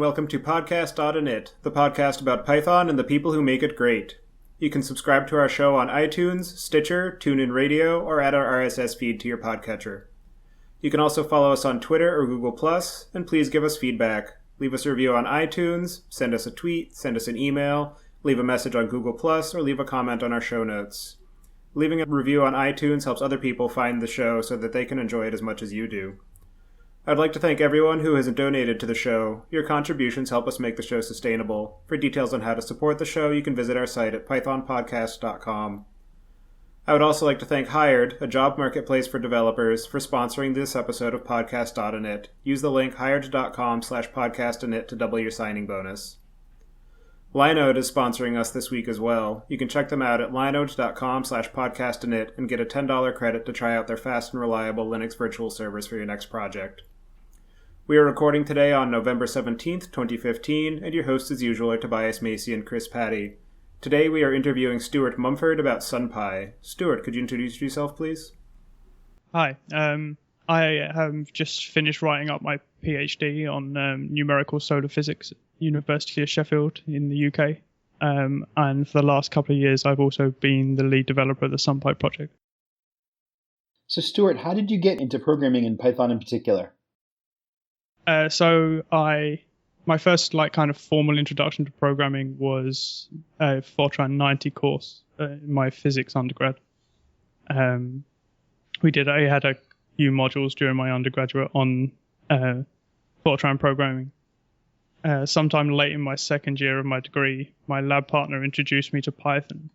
and welcome to Podcast.init, the podcast about Python and the people who make it great. You can subscribe to our show on iTunes, Stitcher, TuneIn Radio, or add our RSS feed to your podcatcher. You can also follow us on Twitter or Google+, and please give us feedback. Leave us a review on iTunes, send us a tweet, send us an email, leave a message on Google+, or leave a comment on our show notes. Leaving a review on iTunes helps other people find the show so that they can enjoy it as much as you do. I'd like to thank everyone who has donated to the show. Your contributions help us make the show sustainable. For details on how to support the show, you can visit our site at pythonpodcast.com. I would also like to thank Hired, a job marketplace for developers, for sponsoring this episode of Podcast.init. Use the link hired.com/podcastinit to double your signing bonus. Linode is sponsoring us this week as well. You can check them out at linode.com/podcastinit and get a $10 credit to try out their fast and reliable Linux virtual servers for your next project. We are recording today on November 17th, 2015, and your hosts as usual are Tobias, Macey, and Patti. Today we are interviewing Stuart Mumford about SunPy. Stuart, could you introduce yourself, please? Hi, I have just finished writing up my PhD on numerical solar physics at University of Sheffield in the UK, and for the last couple of years I've also been the lead developer of the SunPy project. So Stuart, how did you get into programming in Python in particular? My first kind of formal introduction to programming was a Fortran 90 course in my physics undergrad. I had a few modules during my undergraduate on Fortran programming. Sometime late in my second year of my degree, my lab partner introduced me to Python.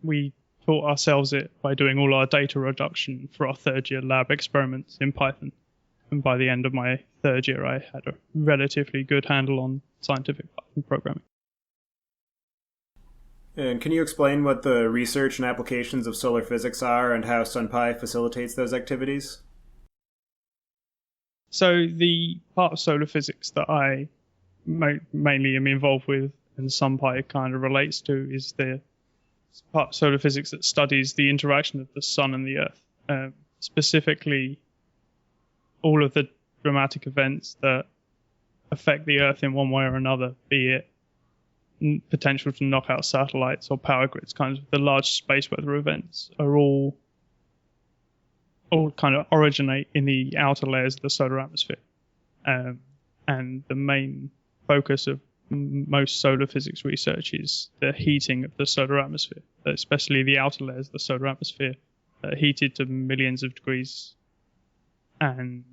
We taught ourselves it by doing all our data reduction for our third year lab experiments in Python. And by the end of my third year, I had a relatively good handle on scientific Python programming. And can you explain what the research and applications of solar physics are and how SunPy facilitates those activities? So the part of solar physics that I mainly am involved with and SunPy kind of relates to is the part of solar physics that studies the interaction of the sun and the earth, specifically all of the dramatic events that affect the earth in one way or another, be it potential to knock out satellites or power grids, kind of the large space weather events are all kind of originate in the outer layers of the solar atmosphere. And the main focus of most solar physics research is the heating of the solar atmosphere, especially the outer layers of the solar atmosphere, heated to millions of degrees. And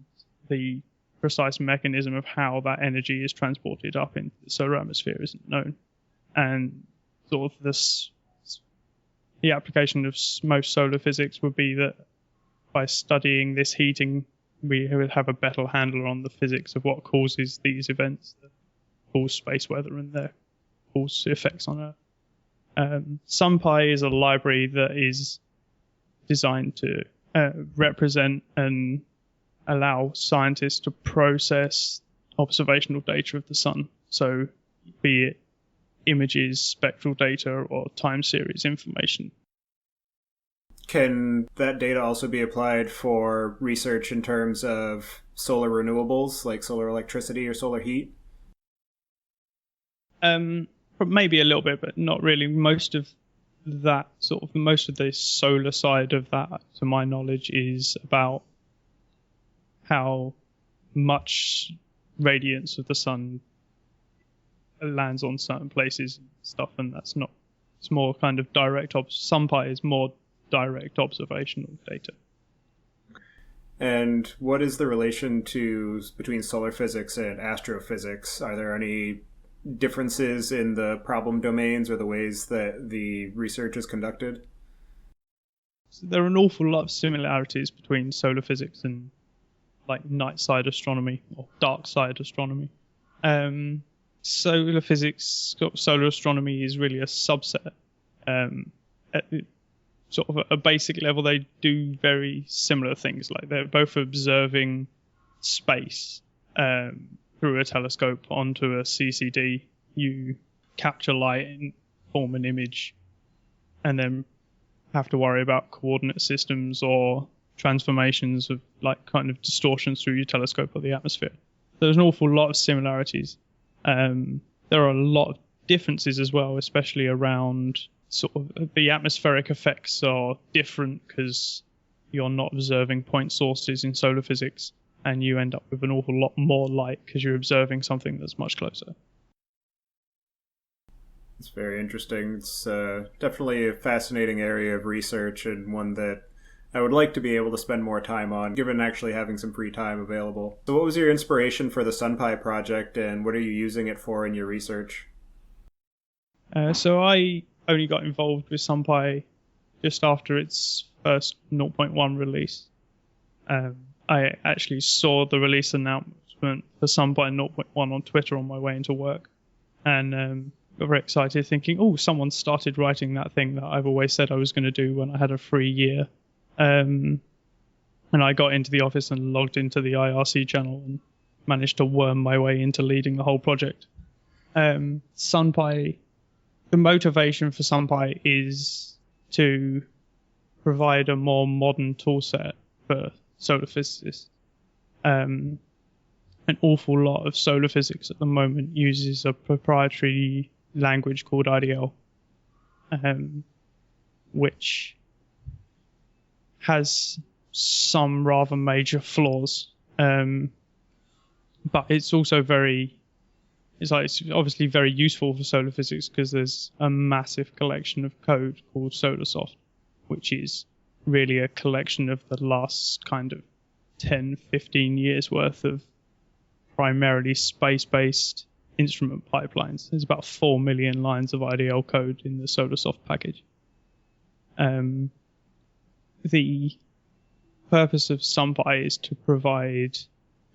the precise mechanism of how that energy is transported up into the solar atmosphere isn't known. And sort of the application of most solar physics would be that by studying this heating, we would have a better handle on the physics of what causes these events that cause space weather and their cause effects on Earth. SunPy is a library that is designed to represent and allow scientists to process observational data of the sun. So be it images, spectral data, or time series information. Can that data also be applied for research in terms of solar renewables, like solar electricity or solar heat? Maybe a little bit, but not really. Most of the solar side of that, to my knowledge, is about how much radiance of the sun lands on certain places and stuff, and it's more kind of direct. SunPy is more direct observational data. And what is the relation between solar physics and astrophysics? Are there any differences in the problem domains or the ways that the research is conducted? So there are an awful lot of similarities between solar physics and night side astronomy or dark side astronomy. Solar physics, solar astronomy is really a subset. At sort of a basic level, they do very similar things. Like they're both observing space through a telescope onto a CCD. You capture light and form an image, and then have to worry about coordinate systems or transformations of kind of distortions through your telescope or the atmosphere. there's an awful lot of similarities. There are a lot of differences as well, especially around sort of the atmospheric effects are different because you're not observing point sources in solar physics, and you end up with an awful lot more light because you're observing something that's much closer. It's very interesting. It's definitely a fascinating area of research, and one that I would like to be able to spend more time on, given actually having some free time available. So what was your inspiration for the SunPy project, and what are you using it for in your research? So I only got involved with SunPy just after its first 0.1 release. I actually saw the release announcement for SunPy 0.1 on Twitter on my way into work, and got very excited thinking, oh, someone started writing that thing that I've always said I was going to do when I had a free year. And I got into the office and logged into the IRC channel and managed to worm my way into leading the whole project. SunPy, the motivation for SunPy is to provide a more modern toolset for solar physicists. An awful lot of solar physics at the moment uses a proprietary language called IDL, which has some rather major flaws, but it's also it's obviously very useful for solar physics because there's a massive collection of code called SolarSoft, which is really a collection of the last kind of 10-15 years worth of primarily space-based instrument pipelines. There's about 4 million lines of IDL code in the SolarSoft package. The purpose of SunPy is to provide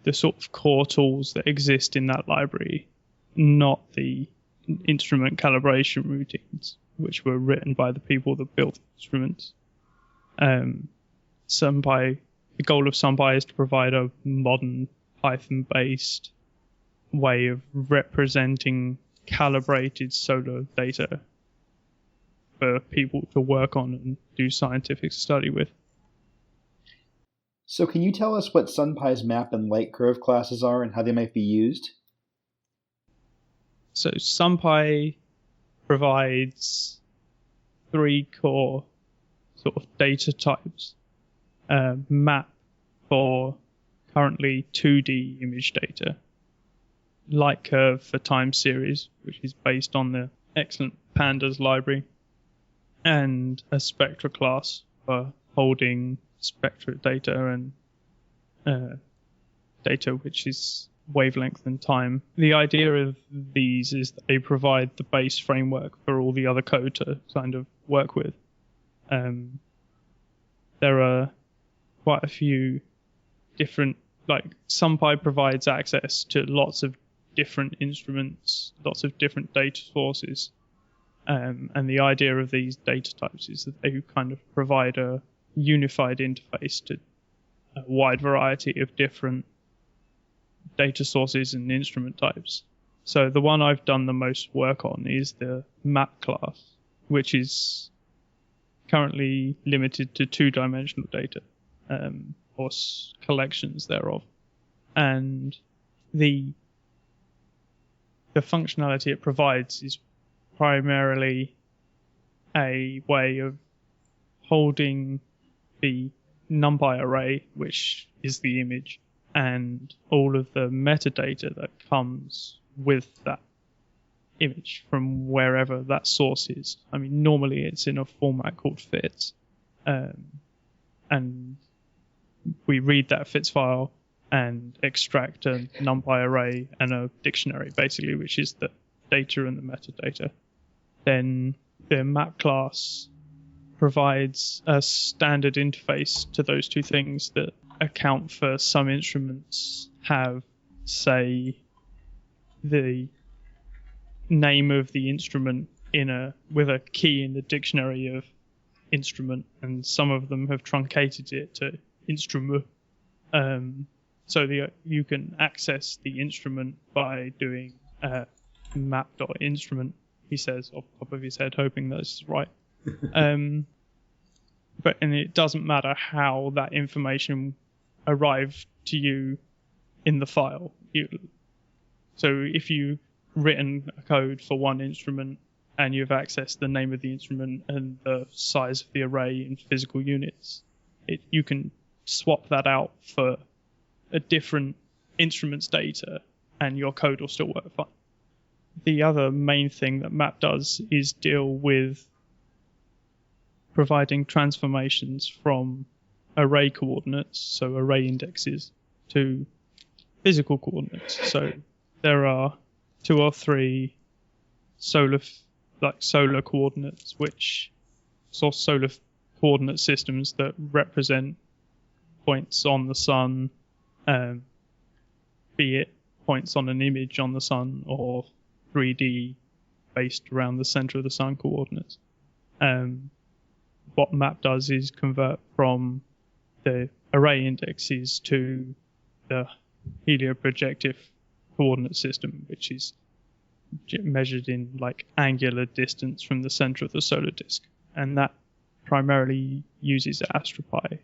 the sort of core tools that exist in that library, not the instrument calibration routines, which were written by the people that built the instruments. SunPy, the goal of SunPy is to provide a modern Python-based way of representing calibrated solar data for people to work on and do scientific study with. So can you tell us what SunPy's map and light curve classes are and how they might be used? So SunPy provides 3 core sort of data types. Map for currently 2D image data, light curve for time series, which is based on the excellent Pandas library, and a spectra class for holding spectra data and data which is wavelength and time. The idea of these is that they provide the base framework for all the other code to kind of work with. There are quite a few different, like SunPy provides access to lots of different instruments, lots of different data sources. And the idea of these data types is that they kind of provide a unified interface to a wide variety of different data sources and instrument types. So the one I've done the most work on is the map class, which is currently limited to 2-dimensional data, or collections thereof. And the functionality it provides is primarily a way of holding the NumPy array, which is the image, and all of the metadata that comes with that image from wherever that source is. I mean, normally it's in a format called fits, and we read that fits file and extract a NumPy array and a dictionary, basically, which is the data and the metadata. Then the map class provides a standard interface to those two things that account for some instruments have, say, the name of the instrument with a key in the dictionary of instrument, and some of them have truncated it to instrument. So you can access the instrument by doing map.instrument, he says off the top of his head, hoping that's right. And it doesn't matter how that information arrived to you in the file. So if you've written a code for one instrument and you've accessed the name of the instrument and the size of the array in physical units, you can swap that out for a different instrument's data and your code will still work fine. The other main thing that map does is deal with providing transformations from array coordinates, so array indexes, to physical coordinates. So there are 2 or 3 solar coordinates, solar coordinate systems that represent points on the sun, be it points on an image on the sun or 3D based around the center of the sun coordinates. What map does is convert from the array indexes to the helioprojective coordinate system, which is measured in like angular distance from the center of the solar disk, and that primarily uses AstroPy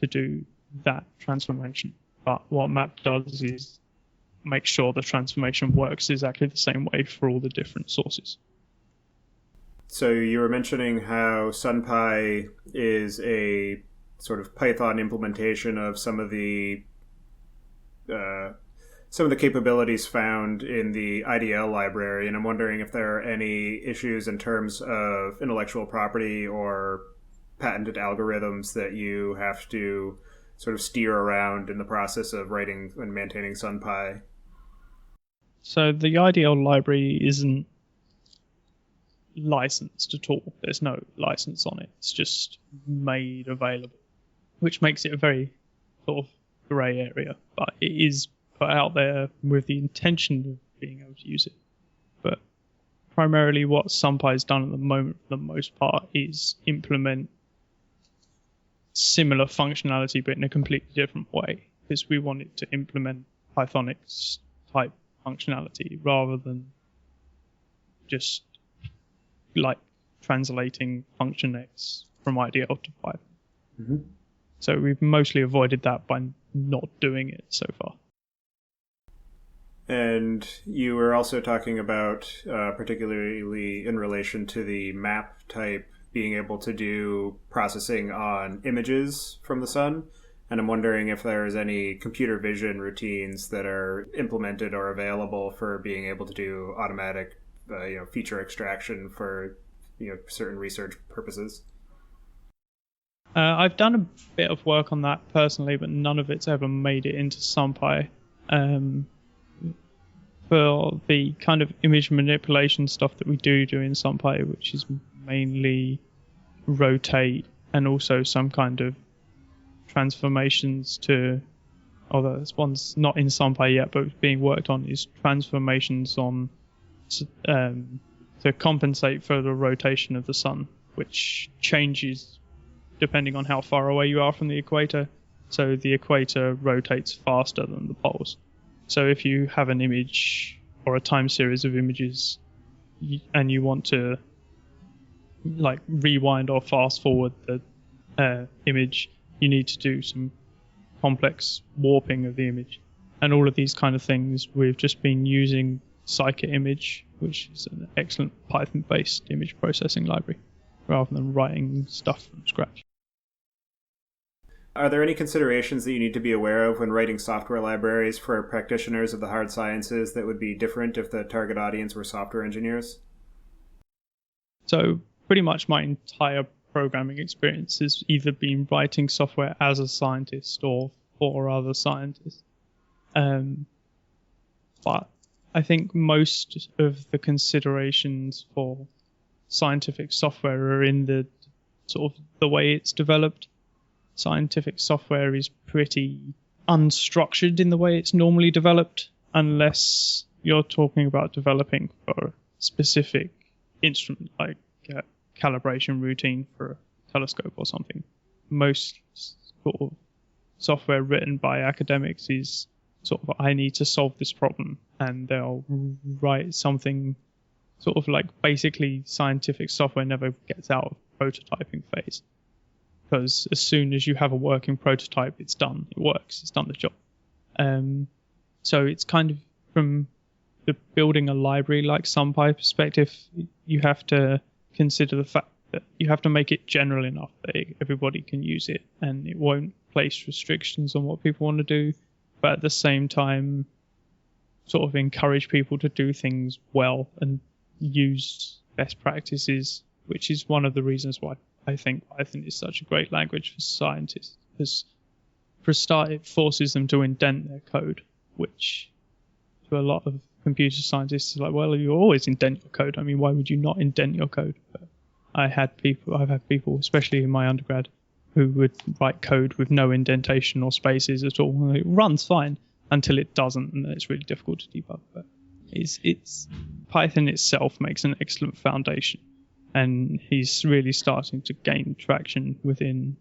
to do that transformation. But what map does is make sure the transformation works exactly the same way for all the different sources. So you were mentioning how SunPy is a sort of Python implementation of some of the capabilities found in the IDL library, and I'm wondering if there are any issues in terms of intellectual property or patented algorithms that you have to sort of steer around in the process of writing and maintaining SunPy. So the IDL library isn't licensed at all. There's no license on it. It's just made available, which makes it a very sort of grey area. But it is put out there with the intention of being able to use it. But primarily what SunPy has done at the moment, for the most part, is implement similar functionality but in a completely different way, because we wanted to implement Pythonics type functionality rather than just like translating function X from IDL to Python. Mm-hmm. So we've mostly avoided that by not doing it so far. And you were also talking about, particularly in relation to the map type, being able to do processing on images from the sun. And I'm wondering if there's any computer vision routines that are implemented or available for being able to do automatic feature extraction for certain research purposes. I've done a bit of work on that personally, but none of it's ever made it into SunPy. For the kind of image manipulation stuff that we do in SunPy, which is mainly rotate and also some kind of transformations to, although this one's not in SunPy yet, but it's being worked on, is transformations on to compensate for the rotation of the sun, which changes depending on how far away you are from the equator. So the equator rotates faster than the poles. So if you have an image or a time series of images and you want to like rewind or fast forward the image, you need to do some complex warping of the image. And all of these kind of things, we've just been using scikit-image, which is an excellent Python-based image processing library, rather than writing stuff from scratch. Are there any considerations that you need to be aware of when writing software libraries for practitioners of the hard sciences that would be different if the target audience were software engineers? So pretty much my entire programming experience has either been writing software as a scientist or for other scientists. But I think most of the considerations for scientific software are in the sort of the way it's developed. Scientific software is pretty unstructured in the way it's normally developed, unless you're talking about developing for a specific instrument, like a calibration routine for a telescope or something. Most sort of software written by academics is sort of, I need to solve this problem, and they'll write something sort of like, basically scientific software never gets out of prototyping phase. Because as soon as you have a working prototype, it's done. It works. It's done the job. So it's kind of from the building a library like SunPy perspective, you have to consider the fact that you have to make it general enough that everybody can use it, and it won't place restrictions on what people want to do, but at the same time sort of encourage people to do things well and use best practices, which is one of the reasons why I think Python is such a great language for scientists. Because for a start, it forces them to indent their code, which to a lot of computer scientists is like, well, you always indent your code. I mean, why would you not indent your code? But I've had people, especially in my undergrad, who would write code with no indentation or spaces at all. And it runs fine until it doesn't, and then it's really difficult to debug. But it's Python itself makes an excellent foundation, and he's really starting to gain traction within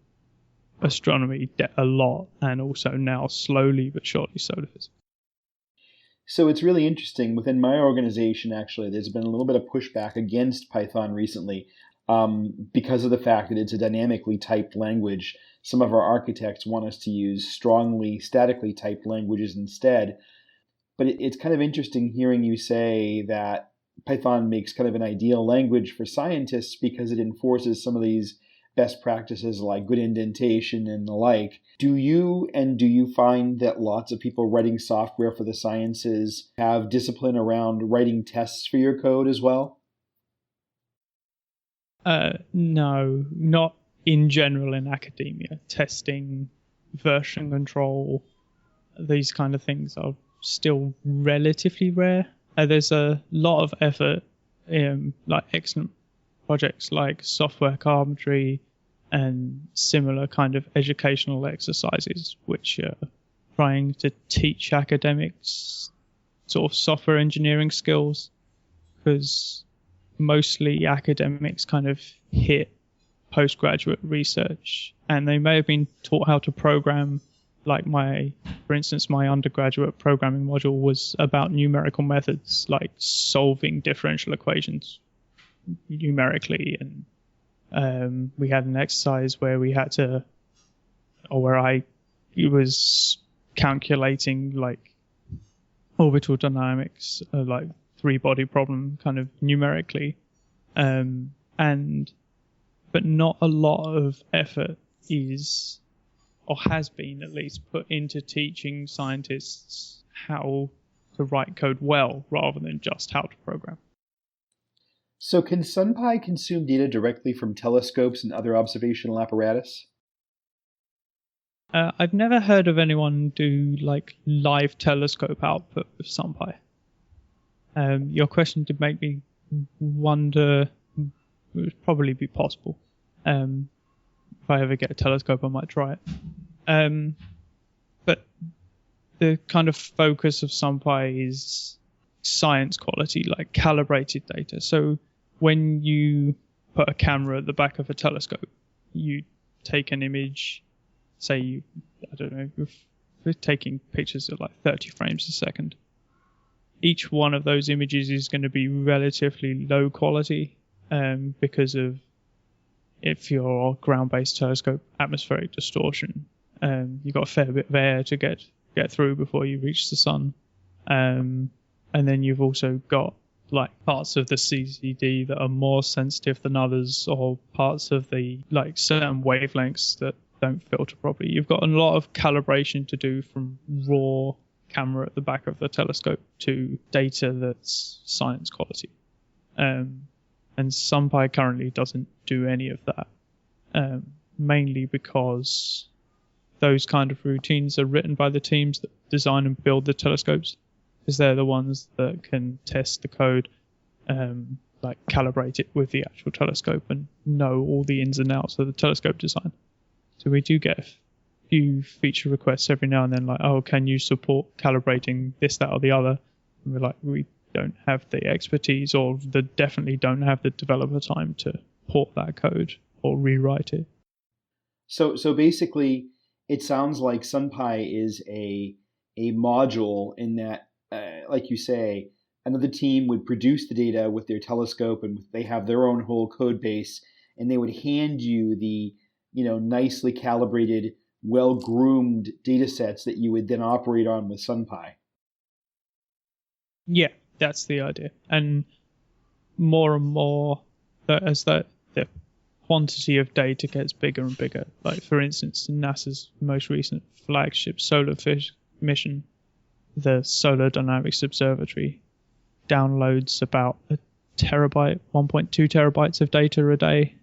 astronomy a lot, and also now slowly but surely solar physics. So it's really interesting. Within my organization, actually, there's been a little bit of pushback against Python recently because of the fact that it's a dynamically typed language. Some of our architects want us to use strongly statically typed languages instead. But it's kind of interesting hearing you say that Python makes kind of an ideal language for scientists because it enforces some of these best practices like good indentation and the like. Do you find that lots of people writing software for the sciences have discipline around writing tests for your code as well? No, not in general in academia. Testing, version control, these kind of things are still relatively rare. There's a lot of effort in like excellent projects like software carpentry and similar kind of educational exercises, which are trying to teach academics sort of software engineering skills, because mostly academics kind of hit postgraduate research and they may have been taught how to program. Like for instance, my undergraduate programming module was about numerical methods, like solving differential equations numerically, and we had an exercise where I was calculating like orbital dynamics, like three-body problem kind of numerically, but not a lot of effort is, or has been at least, put into teaching scientists how to write code well rather than just how to program. So can SunPy consume data directly from telescopes and other observational apparatus? I've never heard of anyone do like live telescope output with SunPy. Your question did make me wonder. It would probably be possible. If I ever get a telescope, I might try it. But the kind of focus of SunPy is science quality, like calibrated data. So when you put a camera at the back of a telescope, you take an image, say, we're taking pictures at like 30 frames a second. Each one of those images is going to be relatively low quality because of, if you're ground-based telescope, atmospheric distortion. You've got a fair bit of air to get through before you reach the sun. And then you've also got like parts of the CCD that are more sensitive than others, or parts of the like certain wavelengths that don't filter properly. You've got a lot of calibration to do from raw camera at the back of the telescope to data that's science quality. And SunPy currently doesn't do any of that, mainly because those kind of routines are written by the teams that design and build the telescopes, because they're the ones that can test the code, like calibrate it with the actual telescope and know all the ins and outs of the telescope design. So we do get a few feature requests every now and then, like, oh, can you support calibrating this, that, or the other? And we're like, we don't have the expertise, or definitely don't have the developer time to port that code or rewrite it. So basically, it sounds like SunPy is a module in that, like you say, another team would produce the data with their telescope, and they have their own whole code base, and they would hand you the nicely calibrated, well-groomed data sets that you would then operate on with SunPy. Yeah, that's the idea. And more and more, as the quantity of data gets bigger and bigger. Like, for instance, NASA's most recent flagship solar mission, the Solar Dynamics Observatory, downloads about a terabyte, 1.2 terabytes of data a day.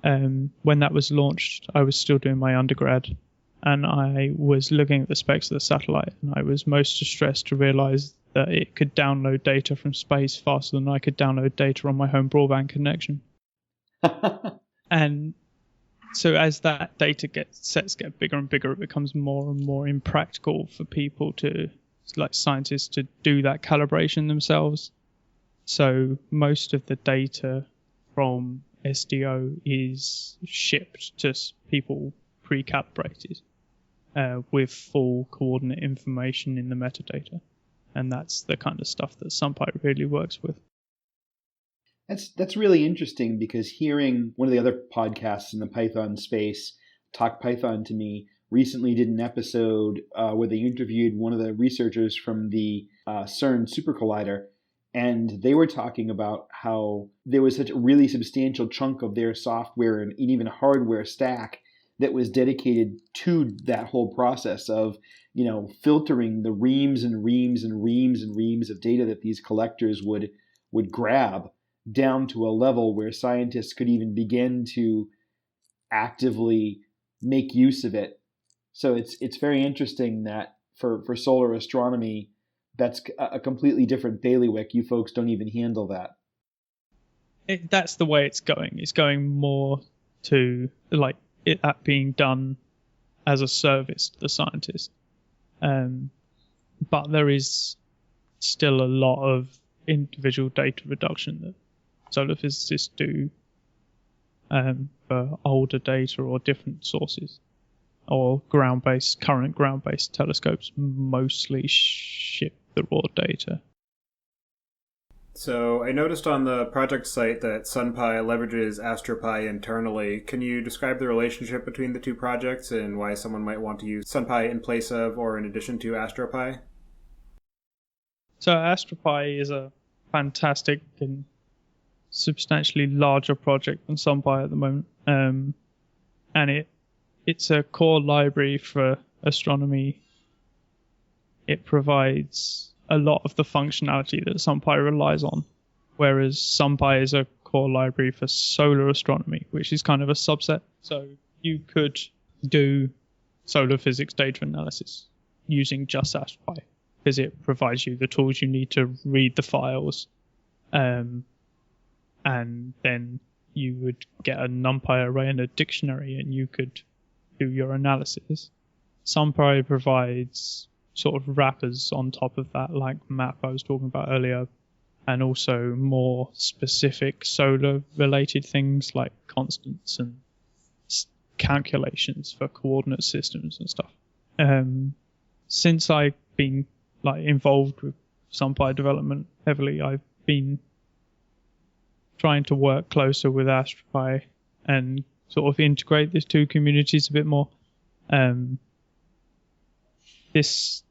When that was launched, I was still doing my undergrad, and I was looking at the specs of the satellite, and I was most distressed to realize that it could download data from space faster than I could download data on my home broadband connection. And so as that data sets get bigger and bigger, it becomes more and more impractical for people to, like scientists, to do that calibration themselves. So most of the data from SDO is shipped to people pre-calibrated with full coordinate information in the metadata. And that's the kind of stuff that SunPy really works with. That's really interesting, because hearing one of the other podcasts in the Python space, Talk Python to Me, recently did an episode where they interviewed one of the researchers from the CERN Super Collider, and they were talking about how there was such a really substantial chunk of their software and even hardware stack that was dedicated to that whole process of, filtering the reams and reams and reams and reams of data that these collectors would grab, down to a level where scientists could even begin to actively make use of it. So it's very interesting that for solar astronomy, that's a completely different bailiwick. You folks don't even handle that. That's the way it's going. It's going more to like that being done as a service to the scientist. But there is still a lot of individual data reduction that solar physicists do for older data or different sources, or current ground-based telescopes mostly ship the raw data. So I noticed on the project site that SunPy leverages AstroPy internally. Can you describe the relationship between the two projects and why someone might want to use SunPy in place of or in addition to AstroPy? So AstroPy is a fantastic and substantially larger project than SunPy at the moment, and it's a core library for astronomy. It provides a lot of the functionality that SunPy relies on, whereas SunPy is a core library for solar astronomy, which is kind of a subset. So you could do solar physics data analysis using just AstroPy, because it provides you the tools you need to read the files, and then you would get a NumPy array and a dictionary, and you could do your analysis. SunPy provides sort of wrappers on top of that, like map I was talking about earlier, and also more specific solar related things like constants and calculations for coordinate systems and stuff. Since I've been involved with SunPy development heavily, I've been trying to work closer with AstroPy and sort of integrate these two communities a bit more. This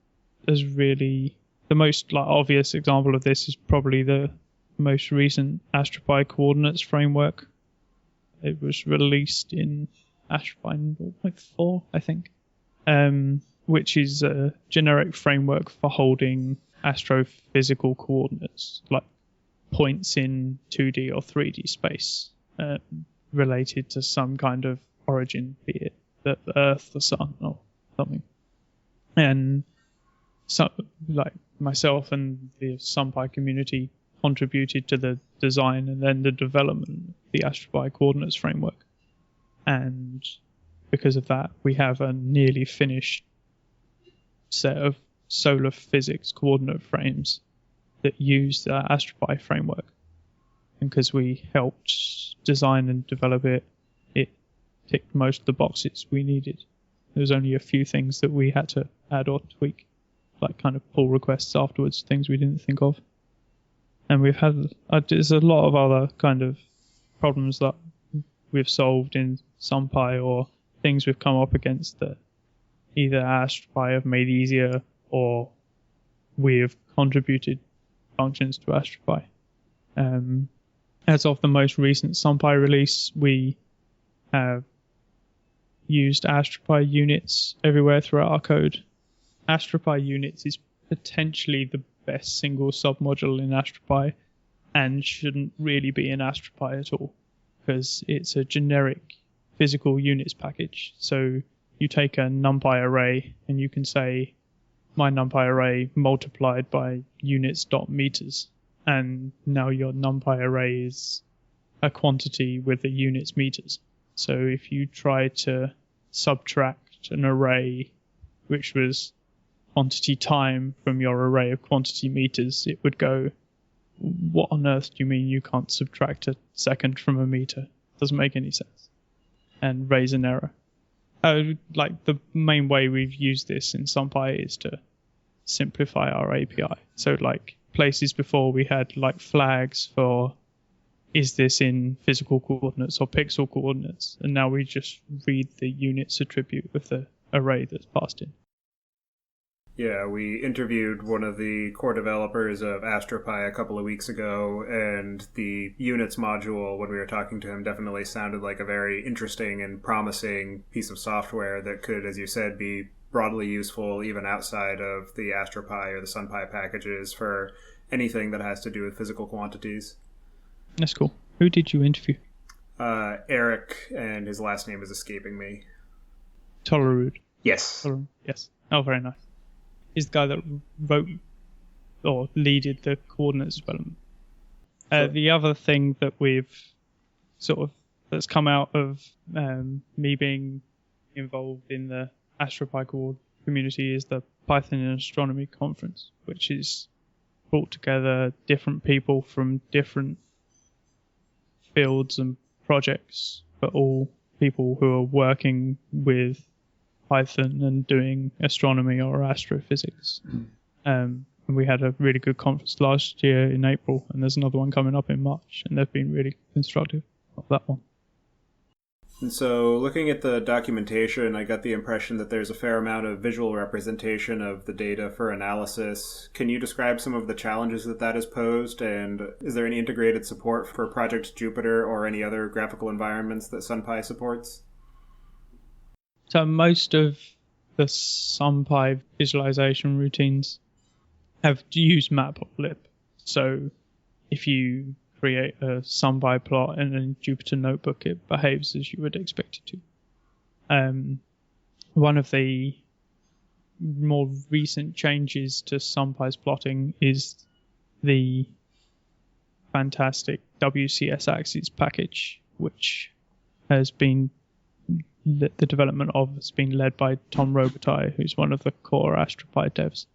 is really the most obvious example of this is probably the most recent AstroPy coordinates framework. It was released in AstroPy 0.4, I think, which is a generic framework for holding astrophysical coordinates, like points in 2D or 3D space, related to some kind of origin, be it the Earth, the Sun, or something. And so, myself and the SunPy community contributed to the design and then the development of the AstroPy coordinates framework. And because of that, we have a nearly finished set of solar physics coordinate frames that use the AstroPy framework. And because we helped design and develop it, it ticked most of the boxes we needed. There was only a few things that we had to add or tweak, like kind of pull requests afterwards, things we didn't think of. And we've had, there's a lot of other kind of problems that we've solved in SunPy, or things we've come up against that either AstroPy have made easier or we have contributed functions to AstroPy. As of the most recent SunPy release, we have used AstroPy units everywhere throughout our code. AstroPy units is potentially the best single submodule in AstroPy and shouldn't really be in AstroPy at all because it's a generic physical units package. So you take a NumPy array and you can say my NumPy array multiplied by units.meters, and now your NumPy array is a quantity with the units meters. So if you try to subtract an array which was quantity time from your array of quantity meters, it would go, what on earth do you mean you can't subtract a second from a meter? Doesn't make any sense. And raise an error. Like the main way we've used this in SunPy is to simplify our API. So like places before we had like flags for is this in physical coordinates or pixel coordinates, and now we just read the units attribute of the array that's passed in. Yeah, we interviewed one of the core developers of AstroPy a couple of weeks ago, and the units module, when we were talking to him, definitely sounded like a very interesting and promising piece of software that could, as you said, be broadly useful even outside of the AstroPy or the SunPy packages for anything that has to do with physical quantities. That's cool. Who did you interview? Eric, and his last name is escaping me. Tolerud. Yes. Yes. Oh, very nice. He's the guy that wrote or leaded the coordinates development. The other thing that we've that's come out of me being involved in the AstroPy community is the Python and Astronomy conference, which is brought together different people from different fields and projects, but all people who are working with Python and doing astronomy or astrophysics. And we had a really good conference last year in April, and there's another one coming up in March, and they've been really constructive of that one. And so, looking at the documentation, I got the impression that there's a fair amount of visual representation of the data for analysis. Can you describe some of the challenges that has posed, and is there any integrated support for Project Jupyter or any other graphical environments that SunPy supports? So most of the SunPy visualization routines have used Matplotlib. So if you create a SunPy plot in a Jupyter notebook, it behaves as you would expect it to. One of the more recent changes to SunPy's plotting is the fantastic WCS axes package, which has been the development of has been led by Tom Robitaille, who's one of the core AstroPy devs.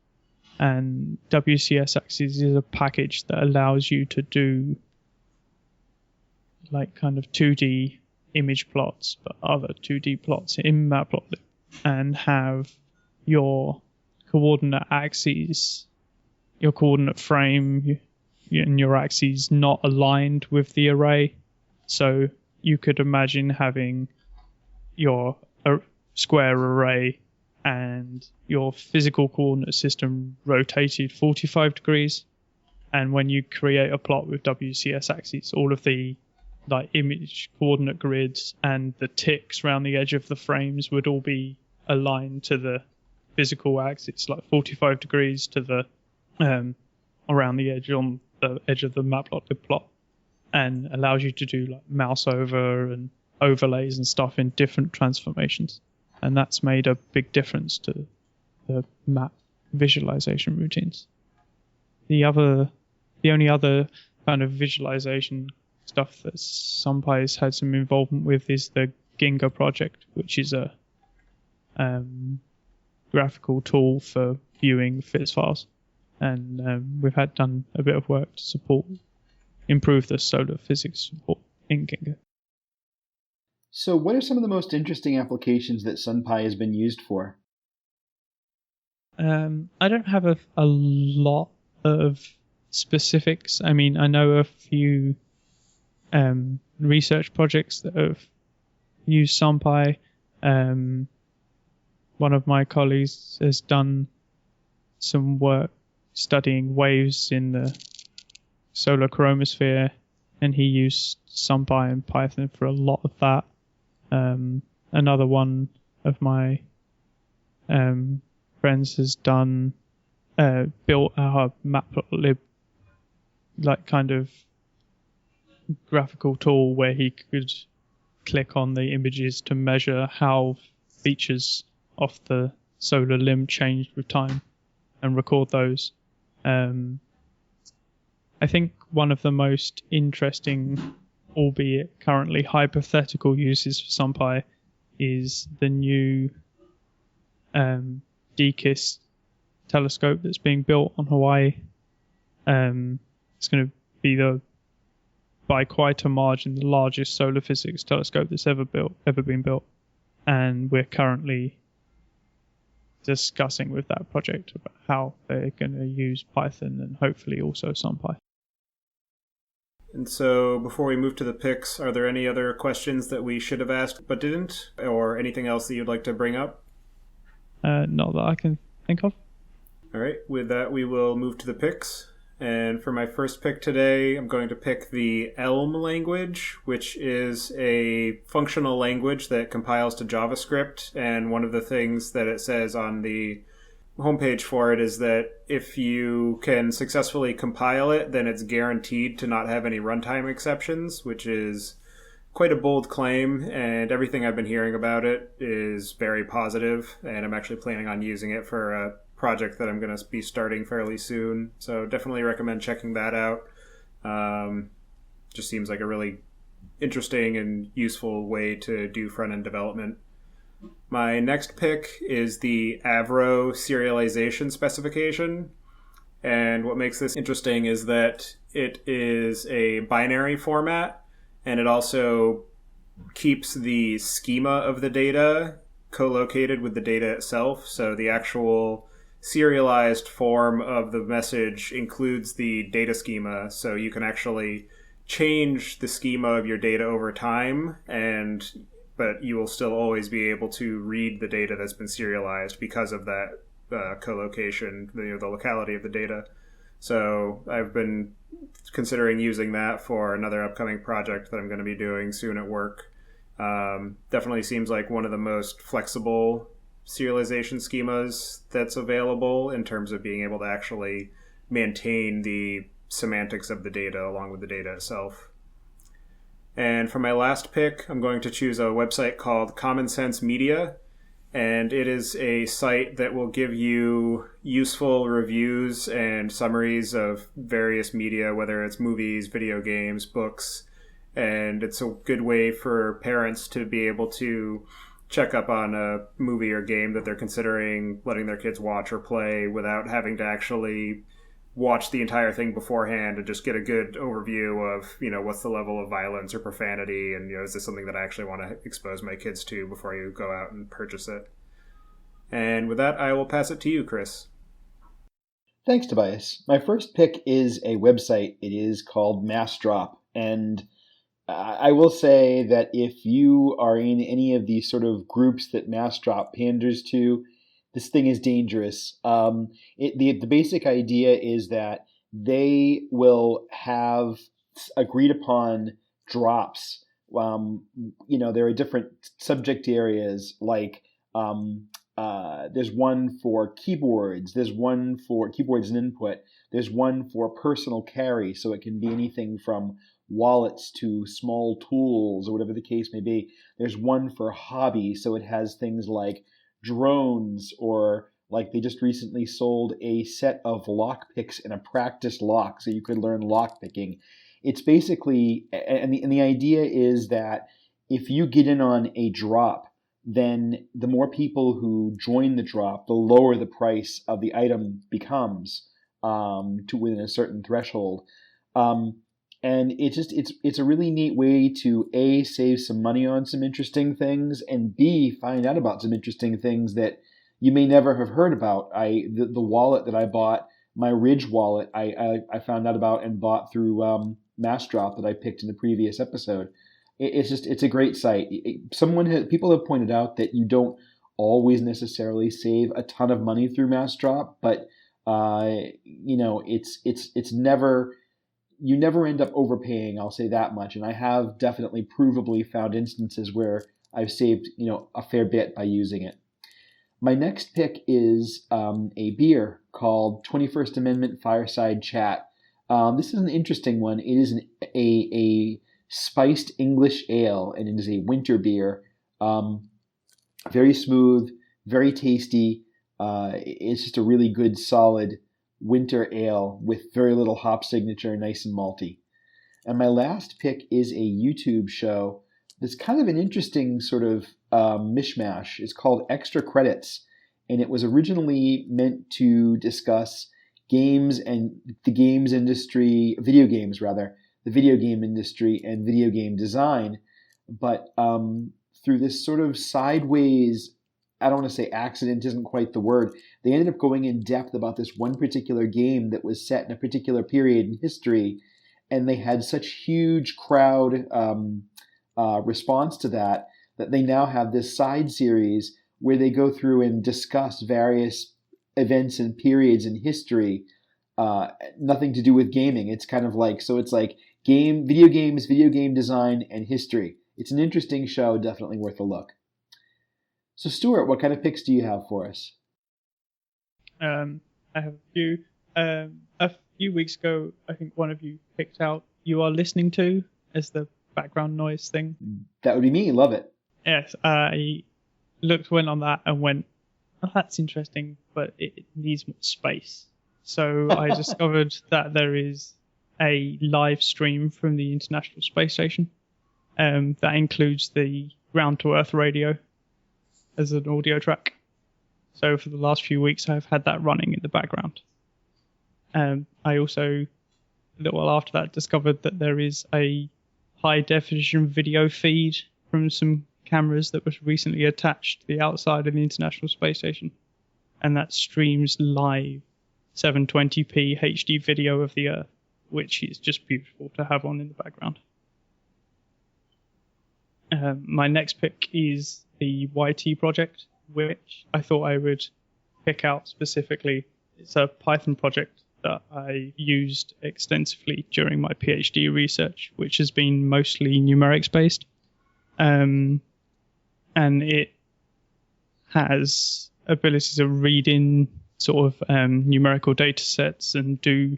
And WCS axes is a package that allows you to do like kind of 2D image plots, but other 2D plots in Matplotlib, and have your coordinate axes, your coordinate frame, and your axes not aligned with the array. So you could imagine having your square array and your physical coordinate system rotated 45 degrees, and when you create a plot with WCS axes, all of the like image coordinate grids and the ticks around the edge of the frames would all be aligned to the physical axis, like 45 degrees to the around the edge on the edge of the Matplotlib plot, and allows you to do like mouse over and overlays and stuff in different transformations. And that's made a big difference to the map visualization routines. The only other kind of visualization stuff that SunPy's had some involvement with is the Ginga project, which is a graphical tool for viewing FITS files. And we've done a bit of work to improve the solar physics support in Ginga. So what are some of the most interesting applications that SunPy has been used for? I don't have a lot of specifics. I mean, I know a few research projects that have used SunPy. One of my colleagues has done some work studying waves in the solar chromosphere, and he used SunPy and Python for a lot of that. Another one of my friends has built a matplotlib like kind of graphical tool where he could click on the images to measure how features of the solar limb changed with time and record those. I think one of the most interesting, albeit currently hypothetical uses for SunPy is the new DKIS telescope that's being built on Hawaii. It's going to be by quite a margin, the largest solar physics telescope that's ever been built. And we're currently discussing with that project about how they're going to use Python and hopefully also SunPy. And so before we move to the picks, are there any other questions that we should have asked but didn't, or anything else that you'd like to bring up? Not that I can think of. All right, with that, we will move to the picks. And for my first pick today, I'm going to pick the Elm language, which is a functional language that compiles to JavaScript. And one of the things that it says on the homepage for it is that if you can successfully compile it, then it's guaranteed to not have any runtime exceptions, which is quite a bold claim. And everything I've been hearing about it is very positive, and I'm actually planning on using it for a project that I'm going to be starting fairly soon. So definitely recommend checking that out. Just seems like a really interesting and useful way to do front-end development. My next pick is the Avro serialization specification. And what makes this interesting is that it is a binary format, and it also keeps the schema of the data co-located with the data itself. So the actual serialized form of the message includes the data schema, so you can actually change the schema of your data over time, but you will still always be able to read the data that's been serialized because of that co-location, the locality of the data. So I've been considering using that for another upcoming project that I'm going to be doing soon at work. Definitely seems like one of the most flexible serialization schemas that's available in terms of being able to actually maintain the semantics of the data along with the data itself. And for my last pick, I'm going to choose a website called Common Sense Media, and it is a site that will give you useful reviews and summaries of various media, whether it's movies, video games, books, and it's a good way for parents to be able to check up on a movie or game that they're considering letting their kids watch or play without having to actually watch the entire thing beforehand and just get a good overview of, what's the level of violence or profanity, and, is this something that I actually want to expose my kids to before you go out and purchase it. And with that, I will pass it to you, Chris. Thanks, Tobias. My first pick is a website. It is called MassDrop, and I will say that if you are in any of these sort of groups that MassDrop panders to, this thing is dangerous. The basic idea is that they will have agreed upon drops. There are different subject areas, like there's one for keyboards, there's one for keyboards and input, there's one for personal carry, so it can be anything from wallets to small tools or whatever the case may be. There's one for hobby, so it has things like drones, or like they just recently sold a set of lock picks and a practice lock, so you could learn lock picking. It's basically, and the idea is that if you get in on a drop, then the more people who join the drop, the lower the price of the item becomes to within a certain threshold. And it's a really neat way to A, save some money on some interesting things, and B, find out about some interesting things that you may never have heard about. The wallet that I bought, my Ridge wallet, I found out about and bought through MassDrop that I picked in the previous episode. It's a great site. People have pointed out that you don't always necessarily save a ton of money through MassDrop, but it's never you never end up overpaying, I'll say that much. And I have definitely provably found instances where I've saved, a fair bit by using it. My next pick is a beer called 21st Amendment Fireside Chat. This is an interesting one. It is a spiced English ale, and it is a winter beer. Very smooth, very tasty. It's just a really good, solid winter ale with very little hop signature, nice and malty. And my last pick is a YouTube show that's kind of an interesting sort of mishmash. It's called Extra Credits, and it was originally meant to discuss games and the games industry, video games rather, the video game industry and video game design. But through this sort of sideways, I don't want to say accident isn't quite the word, they ended up going in depth about this one particular game that was set in a particular period in history, and they had such huge crowd response to that they now have this side series where they go through and discuss various events and periods in history, nothing to do with gaming. It's kind of like, so it's like video games, video game design, and history. It's an interesting show, definitely worth a look. So Stuart, what kind of picks do you have for us? I have a few. A few weeks ago, I think one of you picked out "You Are Listening To" as the background noise thing. That would be me. Love it. Yes, I went on that and went, oh, that's interesting, but it needs more space. So I discovered that there is a live stream from the International Space Station that includes the Ground to Earth radio as an audio track. So for the last few weeks, I've had that running in the background. I also, a little while after that, discovered that there is a high-definition video feed from some cameras that was recently attached to the outside of the International Space Station. And that streams live 720p HD video of the Earth, which is just beautiful to have on in the background. My next pick is the YT project, which I thought I would pick out specifically. It's a Python project that I used extensively during my PhD research, which has been mostly numerics based. And it has ability to read in sort of numerical data sets and do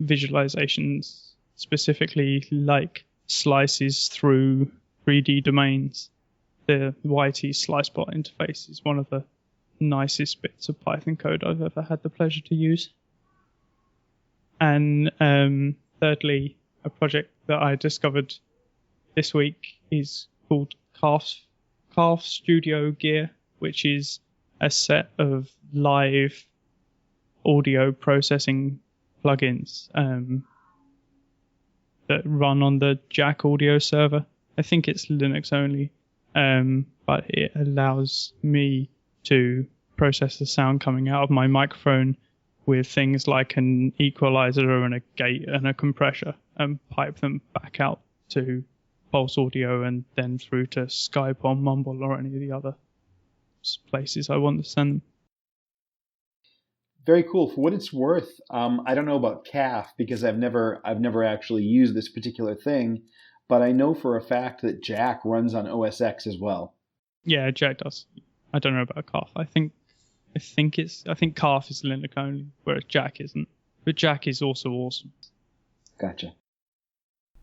visualizations, specifically like slices through 3D domains. The YT SliceBot interface is one of the nicest bits of Python code I've ever had the pleasure to use. And thirdly, a project that I discovered this week is called Calf Studio Gear, which is a set of live audio processing plugins that run on the Jack audio server. I think it's Linux only, but it allows me to process the sound coming out of my microphone with things like an equalizer and a gate and a compressor, and pipe them back out to Pulse Audio and then through to Skype or Mumble or any of the other places I want to send them. Very cool. For what it's worth, I don't know about Calf because I've never actually used this particular thing, but I know for a fact that Jack runs on OS X as well. Yeah, Jack does. I don't know about Calf. I think Calf is Linux only, whereas Jack isn't. But Jack is also awesome. Gotcha.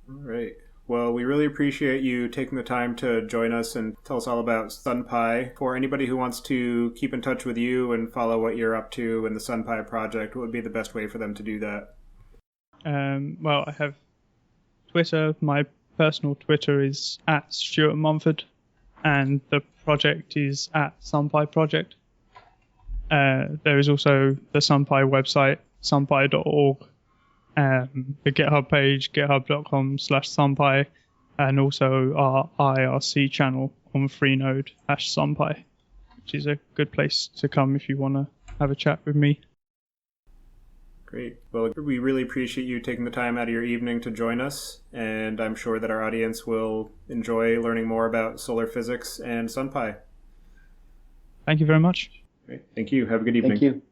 All right. Well, we really appreciate you taking the time to join us and tell us all about SunPy. For anybody who wants to keep in touch with you and follow what you're up to in the SunPy project, what would be the best way for them to do that? Well, I have Twitter. My personal Twitter is at Stuart Mumford, and the project is at SunPy Project. There is also the SunPy website, sunpy.org. The GitHub page, github.com/SunPy, and also our IRC channel on Freenode /SunPy, which is a good place to come if you want to have a chat with me. Great. Well, we really appreciate you taking the time out of your evening to join us, and I'm sure that our audience will enjoy learning more about solar physics and SunPy. Thank you very much. Great. Thank you. Have a good evening. Thank you.